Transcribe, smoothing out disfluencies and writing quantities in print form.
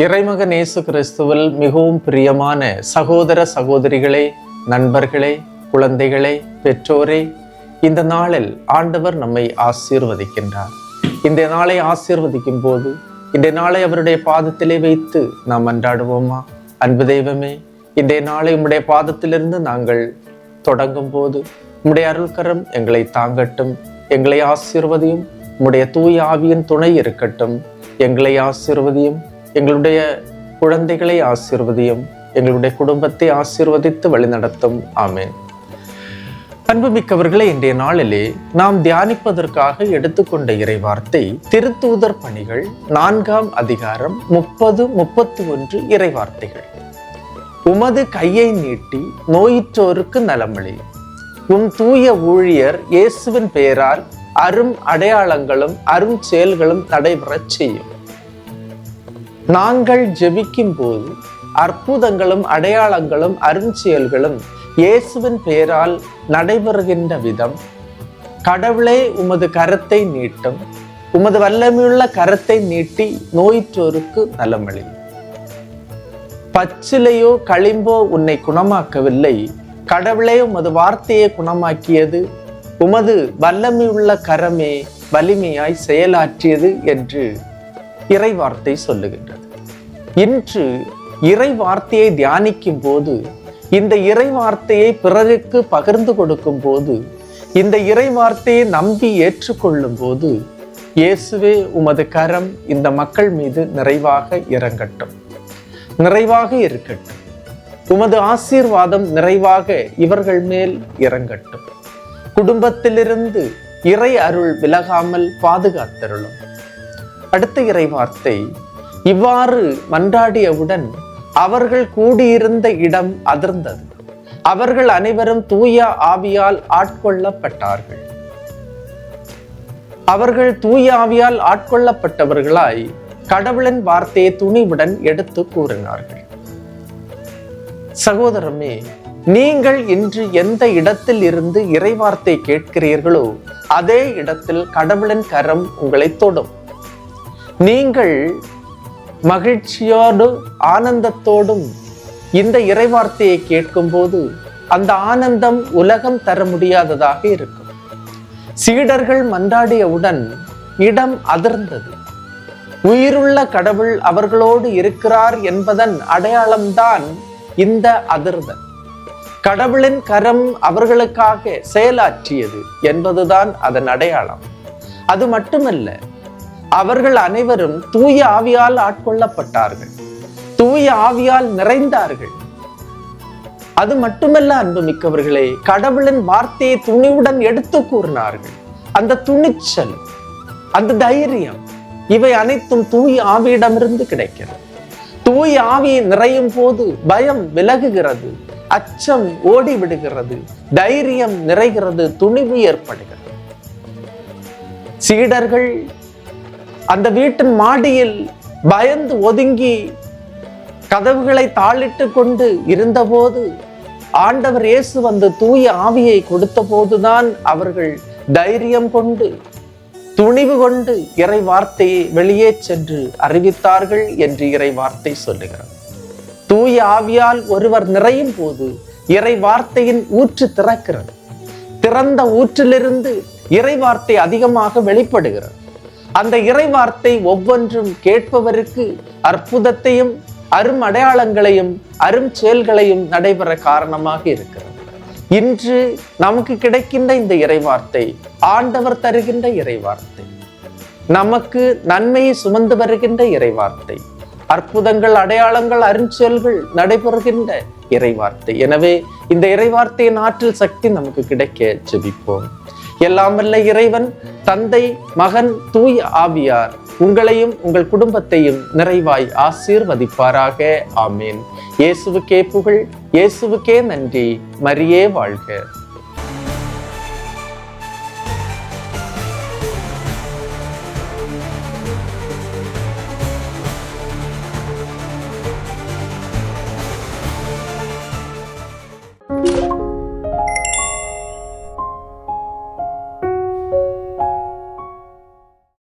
இறைமகன் இயேசு கிறிஸ்துவில் மிகவும் பிரியமான சகோதர சகோதரிகளே, நண்பர்களே, குழந்தைகளே, பெற்றோரே, இந்த நாளில் ஆண்டவர் நம்மை ஆசீர்வதிக்கின்றார். இந்த நாளை ஆசீர்வதிக்கும் போது இந்த நாளை அவருடைய பாதத்திலே வைத்து நாம் அன்றாடுவோமா? அன்பு தெய்வமே, இந்த நாளை உம்முடைய பாதத்திலிருந்து நாங்கள் தொடங்கும் போது உம்முடைய அருள்கரம் எங்களை தாங்கட்டும், எங்களை ஆசீர்வதியும். உம்முடைய தூய ஆவியின் துணை இருக்கட்டும், எங்களை ஆசீர்வதியும். எங்களுடைய குழந்தைகளை ஆசீர்வதியும், எங்களுடைய குடும்பத்தை ஆசீர்வதித்து வழிநடத்தும். ஆமென். அன்புமிக்கவர்களே, இன்றைய நாளிலே நாம் தியானிப்பதற்காக எடுத்துக்கொண்ட இறைவார்த்தை திருத்தூதர் பணிகள் 4ஆம் அதிகாரம் 30-31 இறைவார்த்தைகள். உமது கையை நீட்டி நோயிற்றோருக்கு நலமளி. உம் தூய ஊழியர் இயேசுவின் பெயரால் அரும் அடையாளங்களும் அரும் செயல்களும் நடைபெறச் செய்யும். நாங்கள் ஜெபிக்கும் போது அற்புதங்களும் அடையாளங்களும் அருஞ்செயல்களும் இயேசுவின் பெயரால் நடைபெறுகின்ற விதம் கடவுளே உமது கரத்தை நீட்டும், உமது வல்லமையுள்ள கரத்தை நீட்டி நோயிற்றோருக்கு நலமளி. பச்சிலையோ களிம்போ உன்னை குணமாக்கவில்லை, கடவுளே உமது வார்த்தையை குணமாக்கியது, உமது வல்லமையுள்ள கரமே வலிமையாய் செயலாற்றியது என்று இறைவார்த்தை சொல்லுகின்றது. இன்று இறை வார்த்தையை தியானிக்கும் போது, இந்த இறை வார்த்தையை பிறருக்கு பகிர்ந்து கொடுக்கும் போது, இந்த இறை வார்த்தையை நம்பி ஏற்றுக்கொள்ளும் போது, இயேசுவே உமது கரம் இந்த மக்கள் மீது நிறைவாக இறங்கட்டும், நிறைவாக இருக்கட்டும். உமது ஆசீர்வாதம் நிறைவாக இவர்கள் மேல் இறங்கட்டும். குடும்பத்திலிருந்து இறை அருள் விலகாமல் பாதுகாத்தருளும். அடுத்த இறை வார்த்தை, இவ்வாறு மன்றாடியவுடன் அவர்கள் கூடியிருந்த இடம் அதிர்ந்தது, அவர்கள் அனைவரும் தூய ஆவியால் ஆட்கொள்ளப்பட்டார்கள். அவர்கள் தூய ஆவியால் ஆட்கொள்ளப்பட்டவர்களாய் கடவுளின் வார்த்தையை துணிவுடன் எடுத்து கூறினார்கள். சகோதரமே, நீங்கள் இன்று எந்த இடத்தில் இருந்து இறைவார்த்தை கேட்கிறீர்களோ அதே இடத்தில் கடவுளின் கரம் உங்களை தொடும். நீங்கள் மகிழ்ச்சியோடு ஆனந்தத்தோடும் இந்த இறைவார்த்தையை கேட்கும் போது அந்த ஆனந்தம் உலகம் தர முடியாததாக இருக்கும். சீடர்கள் மன்றாடியவுடன் இடம் அதிர்ந்தது. உயிருள்ள கடவுள் அவர்களோடு இருக்கிறார் என்பதன் அடையாளம்தான் இந்த அதிர்தல். கடவுளின் கரம் அவர்களுக்காக செயலாற்றியது என்பதுதான் அதன் அடையாளம். அது மட்டுமல்ல, அவர்கள் அனைவரும் தூய ஆவியால் ஆட்கொள்ளப்பட்டார்கள், தூய ஆவியால் நிறைந்தார்கள். அது மட்டுமல்ல அன்புமிக்கவர்களே, கடவுளின் வார்த்தையை துணிவுடன் எடுத்து கூறினார்கள். அந்த துணிச்சல், அந்த தைரியம், இவை அனைத்தும் தூய ஆவியிடமிருந்து கிடைக்கிறது. தூய ஆவி நிறையும் போது பயம் விலகுகிறது, அச்சம் ஓடிவிடுகிறது, தைரியம் நிறைகிறது, துணிவு ஏற்படுகிறது. சீடர்கள் அந்த வீட்டின் மாடியில் பயந்து ஒதுங்கி கதவுகளை தாளிட்டு கொண்டு இருந்தபோது, ஆண்டவர் இயேசு வந்து தூய ஆவியை கொடுத்த போதுதான் அவர்கள் தைரியம் கொண்டு துணிவு கொண்டு இறை வார்த்தையை வெளியே சென்று அறிவித்தார்கள் என்று இறை வார்த்தை சொல்லுகிறது. தூய ஆவியால் ஒருவர் நிறையும் போது இறை வார்த்தையின் ஊற்று திறக்கிறது. திறந்த ஊற்றிலிருந்து இறை வார்த்தை அதிகமாக வெளிப்படுகிறது. அந்த இறை வார்த்தை ஒவ்வொன்றும் கேட்பவருக்கு அற்புதத்தையும் அரும் அடையாளங்களையும் அரும் செயல்களையும் நடைபெற காரணமாக இருக்கிறது. இன்று நமக்கு கிடைக்கின்ற இந்த இறைவார்த்தை ஆண்டவர் தருகின்ற இறைவார்த்தை, நமக்கு நன்மையை சுமந்து வருகின்ற இறைவார்த்தை, அற்புதங்கள் அடையாளங்கள் அருஞ்செயல்கள் நடைபெறுகின்ற இறைவார்த்தை. எனவே இந்த இறைவார்த்தையின் ஆற்றல் சக்தி நமக்கு கிடைக்க ஜெபிப்போம். எல்லாம் வல்ல இறைவன், தந்தை, மகன், தூய ஆவியார் உங்களையும் உங்கள் குடும்பத்தையும் நிறைவாய் ஆசீர்வதிப்பாராக. ஆமேன். இயேசுவுக்கே புகழ், இயேசுவுக்கே நன்றி. மரியே வாழ்க.